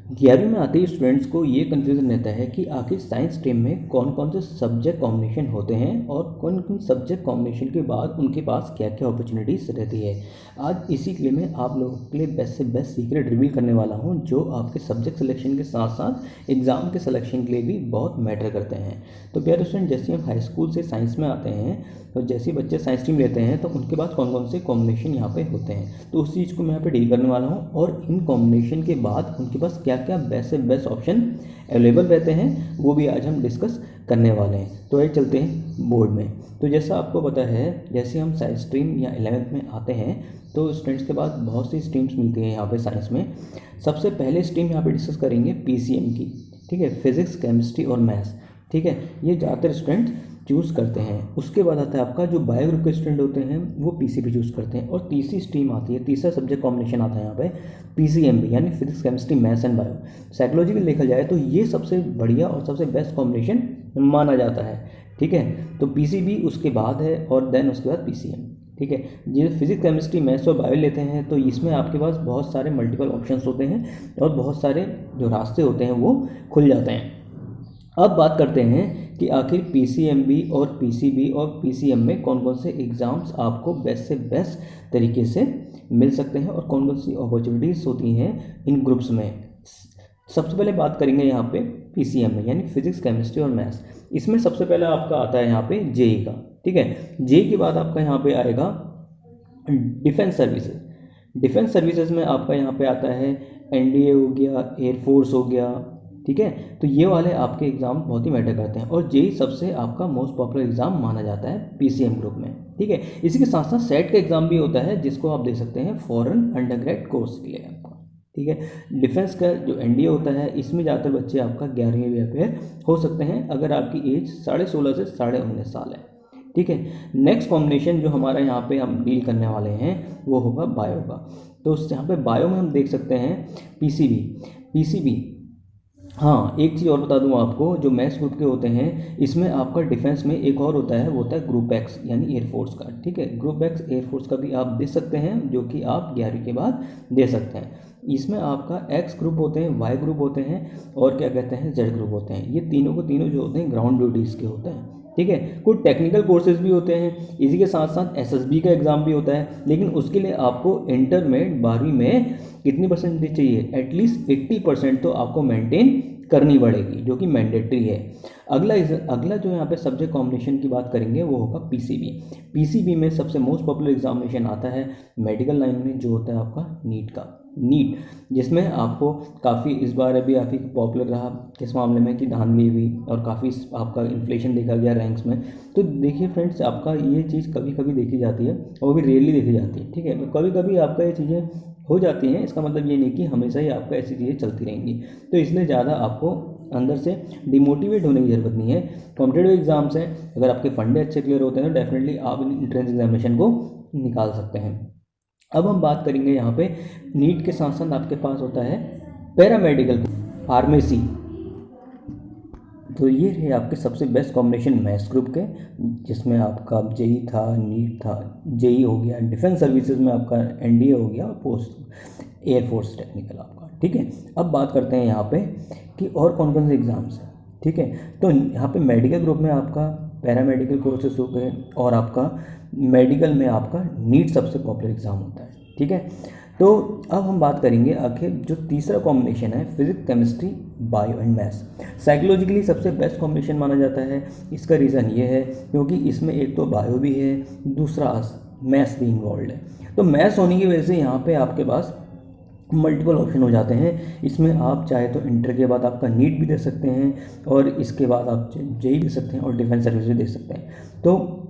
11वीं में आते ही स्टूडेंट्स को ये कन्फ्यूज़न रहता है कि आखिर साइंस स्ट्रीम में कौन कौन से सब्जेक्ट कॉम्बिनेशन होते हैं और कौन कौन सब्जेक्ट कॉम्बिनेशन के बाद उनके पास क्या क्या अपॉर्चुनिटीज़ रहती है। आज इसी के लिए मैं आप लोगों के लिए बेस्ट से बेस्ट सीक्रेट रिवील करने वाला हूँ, जो आपके सब्जेक्ट सिलेक्शन के साथ साथ एग्ज़ाम के सिलेक्शन के लिए भी बहुत मैटर करते हैं। तो प्यारे स्टूडेंट, जैसे हम हाई स्कूल से साइंस में आते हैं तो जैसे ही बच्चे साइंस स्ट्रीम लेते हैं तो उनके पास कौन कौन से कॉम्बिनेशन यहाँ पे होते हैं, तो उस चीज़ को मैं यहाँ पे डील करने वाला हूँ। और इन कॉम्बिनेशन के बाद उनके पास क्या क्या बेस्ट से बेस्ट ऑप्शन अवेलेबल रहते हैं वो भी आज हम डिस्कस करने वाले हैं। तो ये चलते हैं बोर्ड में। तो जैसा आपको पता है, जैसे हम साइंस स्ट्रीम या 11th में आते हैं तो स्टूडेंट्स के पास बहुत सी स्ट्रीम्स मिलती हैं यहाँ पे साइंस में। सबसे पहले स्ट्रीम यहाँ पे डिस्कस करेंगे पीसीएम की, ठीक है, फिजिक्स केमिस्ट्री और मैथ्स, ठीक है। ये ज़्यादातर स्टूडेंट चूज़ करते हैं। उसके बाद आता है आपका जो बायो ग्रुप के स्टूडेंट होते हैं वो पीसीबी चूज़ करते हैं। और तीसरी स्ट्रीम आती है, तीसरा सब्जेक्ट कॉम्बिनेशन आता है यहाँ पे पीसीएमबी, यानी physics chemistry maths and bio. Psychological देखा जाए तो ये सबसे बढ़िया और सबसे बेस्ट कॉम्बिनेशन माना जाता है, ठीक है। तो पीसीबी उसके बाद है और देन उसके बाद पीसीएम, ठीक है। ये फिजिक्स केमिस्ट्री मैथ्स और बायो लेते हैं तो इसमें आपके पास बहुत सारे मल्टीपल ऑप्शंस होते हैं और बहुत सारे जो रास्ते होते हैं वो खुल जाते हैं। अब बात करते हैं कि आखिर पीसीएमबी और पीसीबी और पीसीएम में कौन कौन से एग्ज़ाम्स आपको बेस्ट से बेस्ट तरीके से मिल सकते हैं और कौन कौन सी अपॉर्चुनिटीज़ होती हैं इन ग्रुप्स में। सबसे पहले बात करेंगे यहाँ पे पीसीएम में, यानी फिजिक्स केमिस्ट्री और मैथ्स। इसमें सबसे पहले आपका आता है यहाँ पे जेई का, ठीक है। जेई के बाद आपका यहाँ पे आएगा डिफेंस सर्विसेज। डिफेंस सर्विसेज में आपका यहाँ पे आता है एनडीए हो गया, एयरफोर्स हो गया, ठीक है। तो ये वाले आपके एग्ज़ाम बहुत ही मैटर करते हैं और जेई सबसे आपका मोस्ट पॉपुलर एग्ज़ाम माना जाता है पीसीएम ग्रुप में, ठीक है। इसी के साथ साथ सेट का एग्ज़ाम भी होता है जिसको आप दे सकते हैं फॉरेन अंडरग्रेड कोर्स के लिए आपका, ठीक है। डिफेंस का जो एनडीए होता है इसमें ज़्यादातर बच्चे आपका 11वीं में अपेयर हो सकते हैं अगर आपकी एज 16.5 से 19.5 साल है, ठीक है। नेक्स्ट कॉम्बिनेशन जो हमारा यहाँ पे हम डील करने वाले हैं वो होगा बायो का। तो यहाँ पे बायो में हम देख सकते हैं पीसीबी। हाँ, एक चीज़ और बता दूँ आपको, जो मैथ्स ग्रुप के होते हैं इसमें आपका डिफेंस में एक और होता है, वो होता है ग्रुप एक्स यानी एयरफोर्स का, ठीक है। ग्रुप एक्स एयरफोर्स का भी आप दे सकते हैं जो कि आप 11वीं के बाद दे सकते हैं। इसमें आपका एक्स ग्रुप होते हैं, वाई ग्रुप होते हैं और क्या कहते हैं जेड ग्रुप होते हैं। ये तीनों को तीनों जो होते हैं ग्राउंड ड्यूटीज़ के होते हैं, ठीक है। कुछ टेक्निकल कोर्सेज भी होते हैं, इसी के साथ साथ एसएसबी का एग्ज़ाम भी होता है, लेकिन उसके लिए आपको इंटर में 12वीं में कितनी परसेंटेज चाहिए, एटलीस्ट 80% तो आपको मेंटेन करनी पड़ेगी, जो कि मैंडेटरी है। अगला जो यहाँ पे सब्जेक्ट कॉम्बिनेशन की बात करेंगे वो होगा पीसीबी। पीसीबी में सबसे मोस्ट पॉपुलर एग्जामिनेशन आता है मेडिकल लाइन में, जो होता है आपका नीट, जिसमें आपको काफ़ी इस बार अभी काफ़ी पॉपुलर रहा किस मामले में कि धांधली हुई और काफ़ी आपका इन्फ्लेशन देखा गया रैंक्स में। तो देखिए फ्रेंड्स, आपका ये चीज़ कभी कभी देखी जाती है और भी रेयरली देखी जाती है, ठीक है। तो कभी कभी आपका ये चीज़ें हो जाती हैं, इसका मतलब ये नहीं कि हमेशा ही आपका ऐसी चीज़ें चलती रहेंगी। तो इसलिए ज़्यादा आपको अंदर से डिमोटिवेट होने की ज़रूरत नहीं है। कॉम्पिटेटिव एग्जाम्स हैं, अगर आपके फंडे अच्छे क्लियर होते हैं तो डेफिनेटली आप इंट्रेंस एग्जामिनेशन को निकाल सकते हैं। अब हम बात करेंगे यहाँ पे नीट के साथ साथ आपके पास होता है पैरामेडिकल फार्मेसी। तो ये रहे आपके सबसे बेस्ट कॉम्बिनेशन मैथ्स ग्रुप के, जिसमें आपका जेई था, नीट था, जेई हो गया, डिफेंस सर्विसेज में आपका एनडीए हो गया, पोस्ट एयरफोर्स टेक्निकल आपका, ठीक है। अब बात करते हैं यहाँ पे कि और कौन कौन से एग्ज़ाम्स हैं, ठीक है। तो यहाँ पे मेडिकल ग्रुप में आपका पैरामेडिकल कोर्सेज हो गए और आपका मेडिकल में आपका नीट सबसे पॉपुलर एग्ज़ाम होता है, ठीक है। तो अब हम बात करेंगे आखिर जो तीसरा कॉम्बिनेशन है physics chemistry bio and maths. Psychologically सबसे बेस्ट कॉम्बिनेशन माना जाता है। इसका रीज़न ये है क्योंकि इसमें एक तो बायो भी है, दूसरा मैथ्स भी इन्वॉल्व है। तो मैथ्स होने की वजह से यहाँ पे आपके पास मल्टीपल ऑप्शन हो जाते हैं। इसमें आप चाहे तो इंटर के बाद आपका नीट भी दे सकते हैं और इसके बाद आप जेई दे सकते हैं और डिफेंस सर्विस भी दे सकते हैं। तो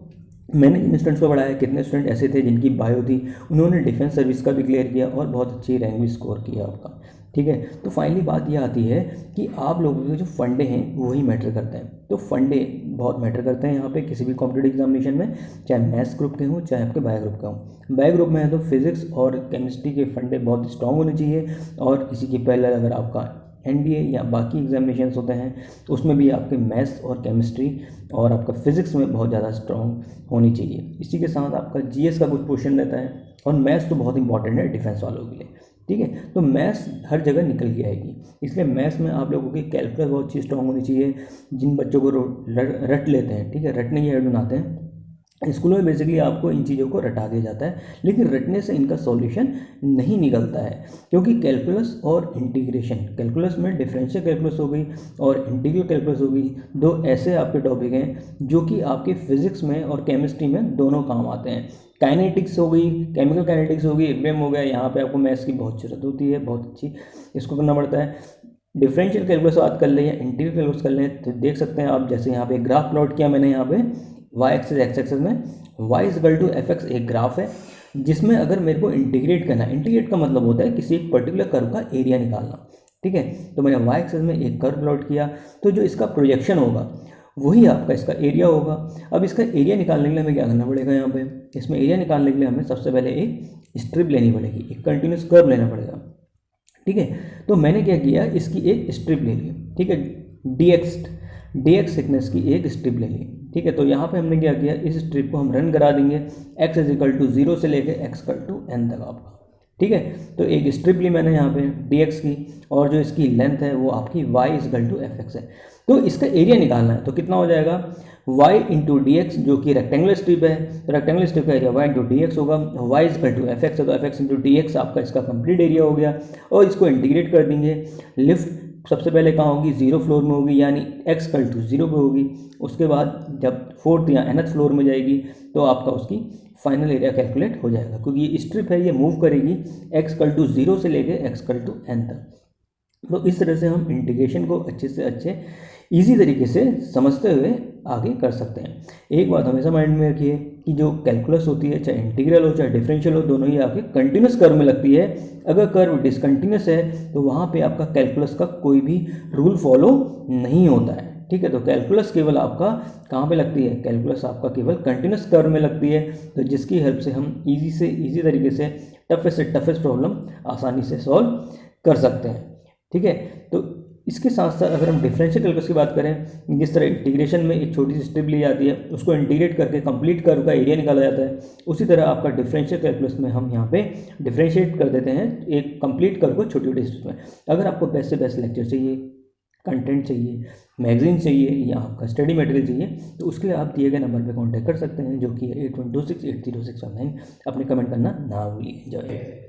मैंने जिन स्टूडेंट्स को पढ़ाया, कितने स्टूडेंट ऐसे थे जिनकी बायो थी, उन्होंने डिफेंस सर्विस का भी क्लियर किया और बहुत अच्छी रैंक भी स्कोर किया आपका, ठीक है। तो फाइनली बात यह आती है कि आप लोगों के जो फंडे हैं वही मैटर करते हैं। तो फंडे बहुत मैटर करते हैं यहाँ पे किसी भी कॉम्पिटेटिव एग्जामिनेशन में, चाहे मैथ्स ग्रुप के हों चाहे आपके बायो ग्रुप के हों। बायो ग्रुप में है तो फिजिक्स और केमिस्ट्री के फंडे बहुत स्ट्रॉन्ग होने चाहिए और इसी के पहले अगर आपका एनडीए या बाकी एग्जामिनेशंस होते हैं तो उसमें भी आपके मैथ्स और केमिस्ट्री और आपका फिजिक्स में बहुत ज़्यादा स्ट्रॉन्ग होनी चाहिए। इसी के साथ आपका जीएस का कुछ पोर्शन रहता है और मैथ्स तो बहुत इंपॉर्टेंट है डिफेंस वालों के लिए। ठीक है। तो मैथ्स हर जगह निकल के आएगी, इसलिए मैथ्स में आप लोगों की कैलकुलस बहुत अच्छी स्ट्रांग होनी चाहिए। जिन बच्चों को रट लेते हैं, ठीक है, रटने की हेड बनाते हैं, स्कूलों में बेसिकली आपको इन चीज़ों को रटा दिया जाता है, लेकिन रटने से इनका सॉल्यूशन नहीं निकलता है। क्योंकि कैलकुलस और इंटीग्रेशन, कैलकुलस में डिफरेंशियल कैलकुलस हो गई और इंटीग्रल कैलकुलस हो गई, दो ऐसे आपके टॉपिक हैं जो कि आपके फिजिक्स में और केमिस्ट्री में दोनों काम आते हैं। काइनेटिक्स हो गई, केमिकल काइनेटिक्स हो गई, इक्वेम हो गया, यहाँ पे आपको मैथ्स की बहुत ज़रूरत होती है, बहुत अच्छी इसको करना पड़ता है। डिफरेंशियल कैलकुलस बात कर लें या इंटीग्रल कैलकुलस कर लें तो देख सकते हैं आप, जैसे यहाँ पे ग्राफ प्लॉट किया मैंने, यहाँ पे y एक्सेस x एक्सेस में y equal to F X एक ग्राफ है, जिसमें अगर मेरे को इंटीग्रेट करना है, इंटीग्रेट का मतलब होता है किसी एक पर्टिकुलर कर्व का एरिया निकालना, ठीक है। तो मैंने y एक्सेस में एक कर्व प्लॉट किया, तो जो इसका प्रोजेक्शन होगा वही आपका इसका एरिया होगा। अब इसका एरिया निकालने के लिए हमें क्या करना पड़ेगा, यहाँ पे इसमें एरिया निकालने के लिए हमें सबसे पहले एक स्ट्रिप लेनी पड़ेगी, एक कंटिन्यूस कर्व लेना पड़ेगा, ठीक है। तो मैंने क्या किया, इसकी एक स्ट्रिप ले ली, ठीक है, dx थिकनेस की एक स्ट्रिप ले ली, ठीक है। तो यहाँ पे हमने क्या किया, इस स्ट्रिप को हम रन करा देंगे x इजिकल टू 0 से लेके x इक्वल टू n तक आपका, ठीक है। तो एक स्ट्रिप ली मैंने यहाँ पे dx की, और जो इसकी लेंथ है वो आपकी y equal to F X है। तो इसका एरिया निकालना है, तो कितना हो जाएगा, y इंटू डी एक्स, जो कि रेक्टेंगुलर स्ट्रिप है, तो रेक्टेंगुलर स्ट्रिप का area y into D X होगा, y equal to F X है, तो F X into D X आपका इसका कंप्लीट एरिया हो गया। और इसको इंटीग्रेट कर देंगे, लिफ्ट सबसे पहले कहाँ होगी, 0 फ्लोर में होगी, यानी x इक्वल टू 0 पे होगी। उसके बाद जब 4th या nth फ्लोर में जाएगी तो आपका उसकी फाइनल एरिया कैलकुलेट हो जाएगा, क्योंकि ये स्ट्रिप है, ये मूव करेगी x इक्वल टू 0 से लेके x इक्वल टू n तक। तो इस तरह से हम इंटीग्रेशन को अच्छे से अच्छे ईजी तरीके से समझते हुए आगे कर सकते हैं। एक बात हमेशा माइंड में रखिए कि जो कैलकुलस होती है, चाहे इंटीग्रल हो चाहे डिफरेंशियल हो, दोनों ही आपके कंटिन्यूस कर्व में लगती है। अगर कर्व डिसकंटिन्यूस है तो वहाँ पे आपका कैलकुलस का कोई भी रूल फॉलो नहीं होता है, ठीक है। तो कैलकुलस केवल आपका कहाँ पे लगती है, कैलकुलस आपका केवल कंटिन्यूस कर्व में लगती है, तो जिसकी हेल्प से हम ईजी तरीके से टफेस्ट प्रॉब्लम आसानी से सॉल्व कर सकते हैं, ठीक है। तो इसके साथ साथ अगर हम डिफरेंशियल कैलकुलस की बात करें, जिस तरह इंटीग्रेशन में एक छोटी सी स्ट्रिप ली जाती है, उसको इंटीग्रेट करके कंप्लीट कर्व का एरिया निकाला जाता है, उसी तरह आपका डिफरेंशियल कैलकुलस में हम यहाँ पे डिफरेंशिएट कर देते हैं एक कंप्लीट कर्व को छोटी छोटी स्ट्रिप में। अगर आपको बेस्ट से बेस्ट लेक्चर चाहिए, कंटेंट चाहिए, मैगजीन चाहिए या आपका स्टडी मटेरियल चाहिए, तो उसके लिए आप दिए गए नंबर पर कॉन्टैक्ट कर सकते हैं, जो कि 81268061 अपने कमेंट करना ना भूलिए। जय